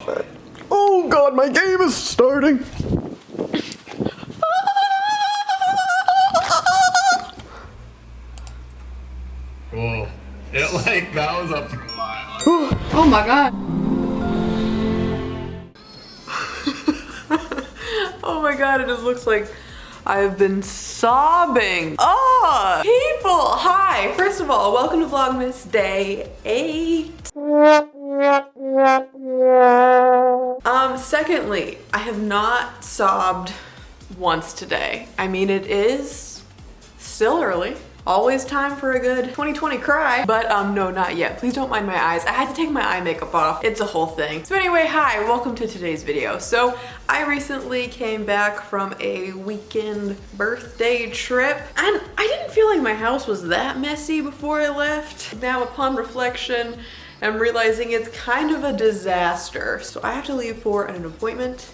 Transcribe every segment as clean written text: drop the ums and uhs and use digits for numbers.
stop it. Oh God, my game is starting. Cool. It like, that was up for a while. Oh my God. Oh my God, it just looks like I've been sobbing. Oh, people, hi. First of all, welcome to Vlogmas Day 8. Secondly, I have not sobbed once today. I mean, it is still early. Always time for a good 2020 cry, but no, not yet. Please don't mind my eyes. I had to take my eye makeup off. It's a whole thing. So anyway, hi, welcome to today's video. So I recently came back from a weekend birthday trip, and I didn't feel like my house was that messy before I left. Now upon reflection, I'm realizing it's kind of a disaster. So I have to leave for an appointment.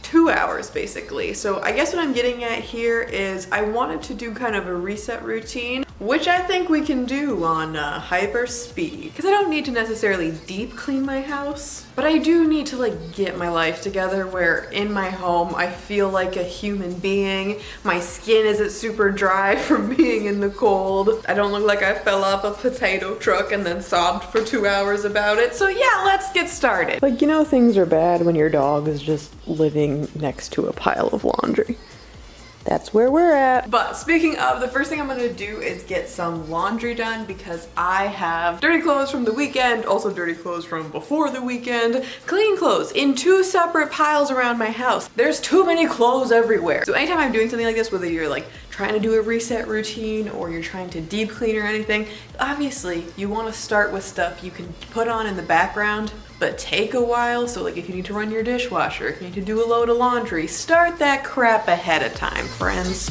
2 hours basically. So I guess what I'm getting at here is I wanted to do kind of a reset routine, which I think we can do on hyper speed. Because I don't need to necessarily deep clean my house, but I do need to like get my life together where in my home I feel like a human being. My skin isn't super dry from being in the cold. I don't look like I fell off a potato truck and then sobbed for 2 hours about it. So yeah, let's get started. Like, you know, things are bad when your dog is just living next to a pile of laundry. That's where we're at. But speaking of, the first thing I'm gonna do is get some laundry done because I have dirty clothes from the weekend, also dirty clothes from before the weekend, clean clothes in 2 separate piles around my house. There's too many clothes everywhere. So anytime I'm doing something like this, whether you're like trying to do a reset routine or you're trying to deep clean or anything, obviously you wanna start with stuff you can put on in the background but take a while. So like if you need to run your dishwasher, if you need to do a load of laundry, start that crap ahead of time, friends.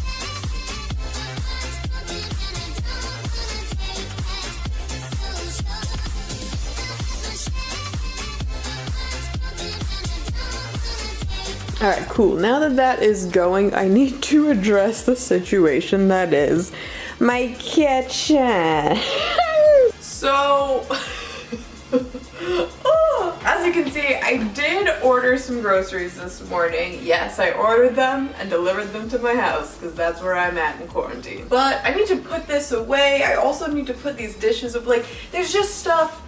All right, cool. Now that that is going, I need to address the situation that is my kitchen. So, as you can see, I did order some groceries this morning. Yes, I ordered them and delivered them to my house because that's where I'm at in quarantine. But I need to put this away. I also need to put these dishes away. There's just stuff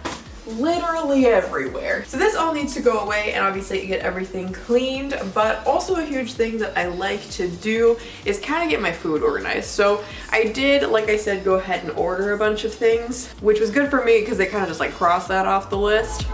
literally everywhere. So this all needs to go away and obviously get everything cleaned, but also a huge thing that I like to do is kind of get my food organized. So I did, like I said, go ahead and order a bunch of things, which was good for me because they kind of just like cross that off the list.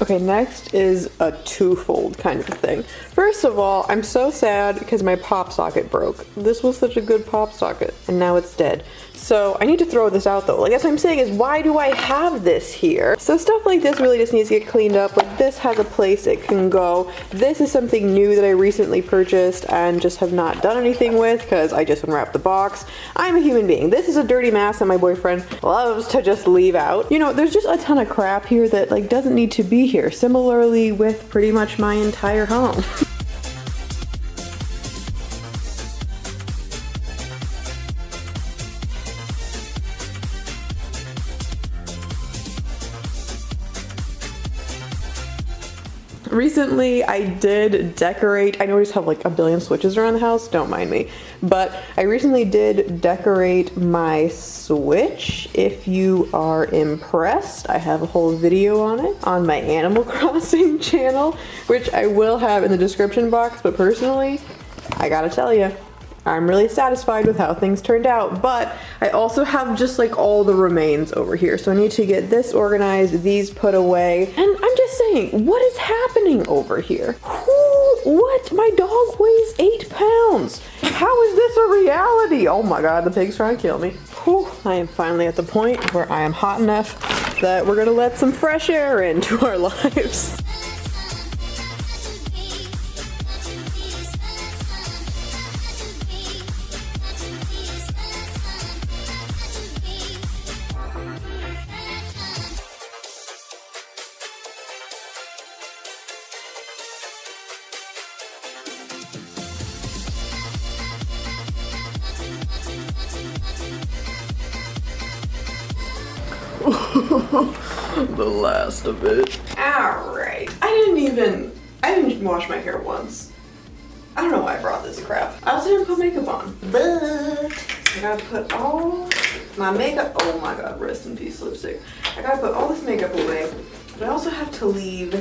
Okay, next is a twofold kind of thing. First of all, I'm so sad because my pop socket broke. This was such a good pop socket and now it's dead. So I need to throw this out though. Like, that's what I'm saying is, why do I have this here? So stuff like this really just needs to get cleaned up. Like, this has a place it can go. This is something new that I recently purchased and just have not done anything with because I just unwrapped the box. I'm a human being. This is a dirty mess that my boyfriend loves to just leave out. You know, there's just a ton of crap here that like doesn't need to be here. Similarly with pretty much my entire home. Recently, I did decorate. I know I just have like a billion switches around the house, don't mind me. But I recently did decorate my Switch. If you are impressed, I have a whole video on it on my Animal Crossing channel, which I will have in the description box. But personally, I gotta tell you, I'm really satisfied with how things turned out, but I also have just like all the remains over here. So I need to get this organized, these put away. And I'm just saying, what is happening over here? What? My dog weighs 8 pounds. How is this a reality? Oh my God, the pig's trying to kill me. Whew. I am finally at the point where I am hot enough that we're gonna let some fresh air into our lives. The last of it. Alright. I didn't wash my hair once. I don't know why I brought this crap. I also didn't put makeup on. But I gotta put all my makeup, oh my god, rest in peace lipstick. I gotta put all this makeup away, but I also have to leave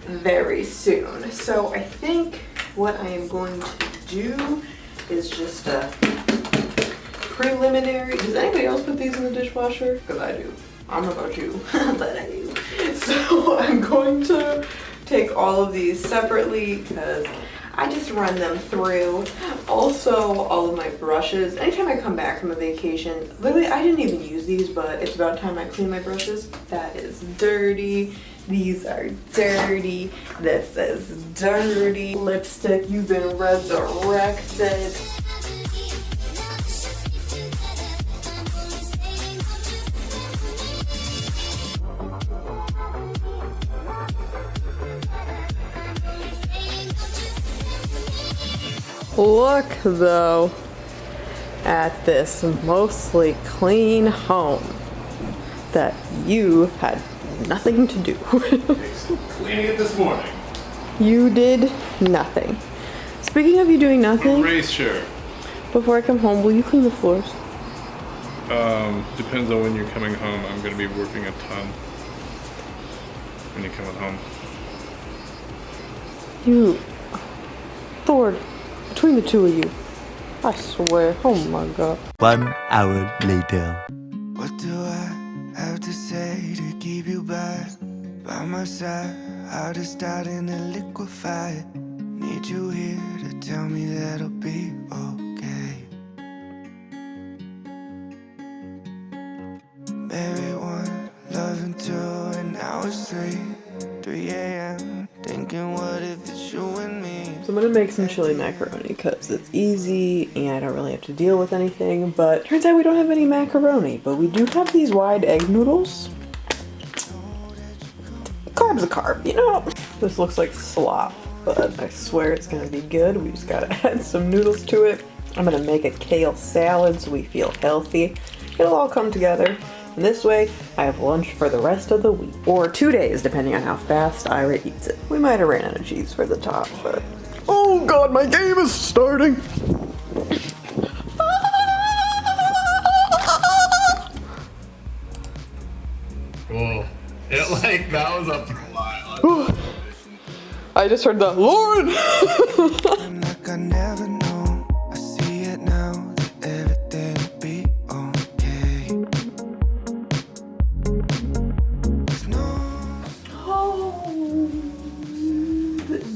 very soon. So I think what I am going to do is just a preliminary. Does anybody else put these in the dishwasher? Because I do. I don't know about you, but I do. So I'm going to take all of these separately because I just run them through. Also, all of my brushes. Anytime I come back from a vacation, literally I didn't even use these, but it's about time I clean my brushes. That is dirty. These are dirty. This is dirty. Lipstick, you've been resurrected. Look though at this mostly clean home that you had nothing to do. Cleaning it this morning. You did nothing. Speaking of you doing nothing, Erasure. before I come home, will you clean the floors? Depends on when you're coming home. I'm gonna be working a ton when you're coming home. You, Thor, between the two of you, I swear, oh my god. 1 hour later. What do I have to say to keep you by my side? How to start in a liquefy. Need you here to tell me that I'll be okay. Maybe 1, loving 2, and now it's 3 a.m. Thinking what if it's you and me. So I'm gonna make some chili macaroni because it's easy and I don't really have to deal with anything, but turns out we don't have any macaroni, but we do have these wide egg noodles. Carb's a carb, you know? This looks like slop, but I swear it's gonna be good. We just gotta add some noodles to it. I'm gonna make a kale salad so we feel healthy. It'll all come together. And this way, I have lunch for the rest of the week. Or 2 days, depending on how fast Ira eats it. We might have ran out of cheese for the top, but... Oh god, my game is starting! Cool. It like, that was up for a while. I just heard that, Lauren! I'm like I never know. I see it now that everything will be okay.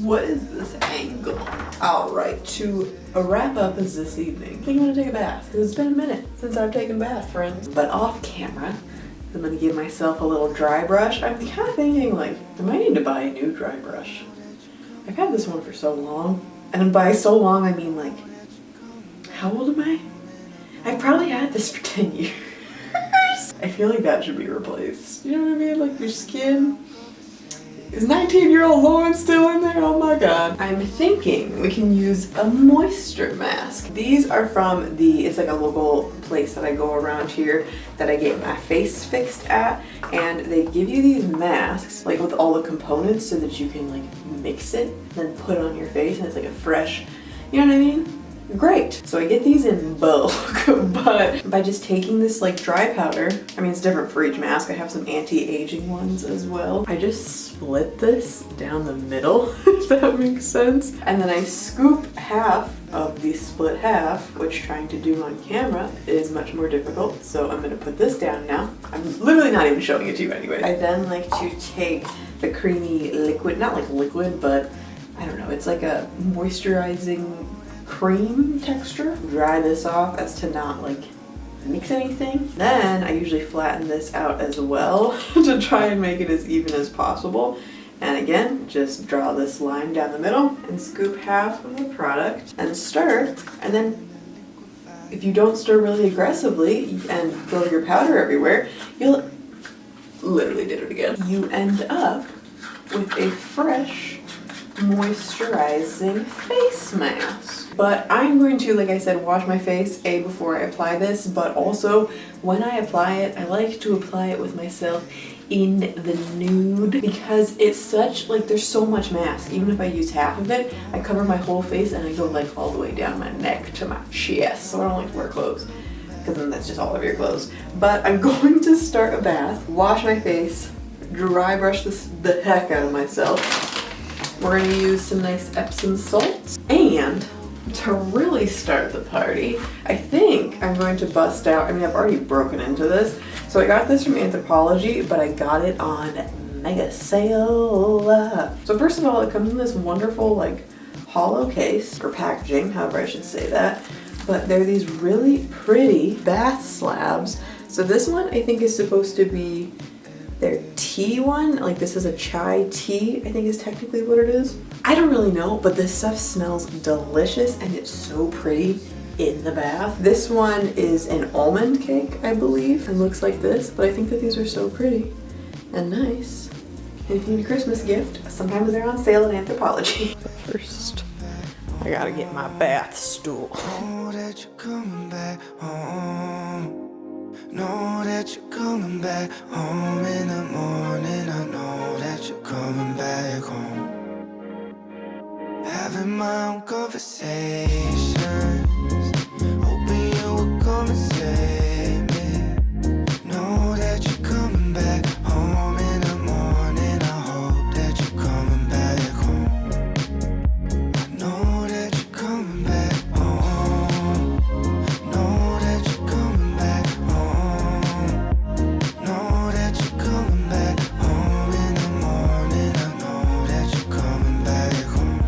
What is this angle? Alright, to wrap up is this evening. I think I'm gonna take a bath, because it's been a minute since I've taken a bath, friends. But off camera, I'm gonna give myself a little dry brush. I'm kind of thinking, like, I might need to buy a new dry brush. I've had this one for so long. And by so long, I mean, like, how old am I? I've probably had this for 10 years. I feel like that should be replaced. You know what I mean? Like, your skin. Is 19-year-old Lauren still in there? Oh my god. I'm thinking we can use a moisture mask. These are from it's like a local place that I go around here that I get my face fixed at, and they give you these masks like with all the components so that you can like mix it and then put it on your face and it's like a fresh, you know what I mean? Great. So I get these in bulk, but by just taking this like dry powder, I mean it's different for each mask. I have some anti-aging ones as well. I just split this down the middle, if that makes sense. And then I scoop half of the split half, which trying to do on camera is much more difficult. So I'm gonna put this down now. I'm literally not even showing it to you anyway. I then like to take the creamy liquid, not like liquid, but I don't know, it's like a moisturizing cream texture. Dry this off as to not like mix anything. Then I usually flatten this out as well to try and make it as even as possible. And again, just draw this line down the middle and scoop half of the product and stir. And then if you don't stir really aggressively and throw your powder everywhere, you'll literally did it again. You end up with a fresh moisturizing face mask. But I'm going to, like I said, wash my face before I apply this, but also when I apply it, I like to apply it with myself in the nude because it's such, like, there's so much mask. Even if I use half of it, I cover my whole face and I go like all the way down my neck to my chest. So I don't like to wear clothes because then that's just all of your clothes. But I'm going to start a bath, wash my face, dry brush the heck out of myself. We're gonna use some nice Epsom salts, and to really start the party, I think I'm going to bust out, I mean, I've already broken into this. So I got this from Anthropologie, but I got it on mega sale. So first of all, it comes in this wonderful like hollow case, or packaging, however I should say that. But they're these really pretty bath slabs. So this one I think is supposed to be their tea one, like this is a chai tea, I think is technically what it is. I don't really know, but this stuff smells delicious and it's so pretty in the bath. This one is an almond cake, I believe, and looks like this, but I think that these are so pretty and nice. And if you need a Christmas gift, sometimes they're on sale at Anthropologie. First, I gotta get my bath stool. Know that you're coming back home. Know that you're coming back home in the morning. I know that you're coming back home. Having my own conversations, hoping you will come and save me. Know that you're coming back home in the morning. I hope that you're coming back home. I know that you're coming back home. Know that you're coming back home. Know that you're coming back home in the morning. I know that you're coming back home.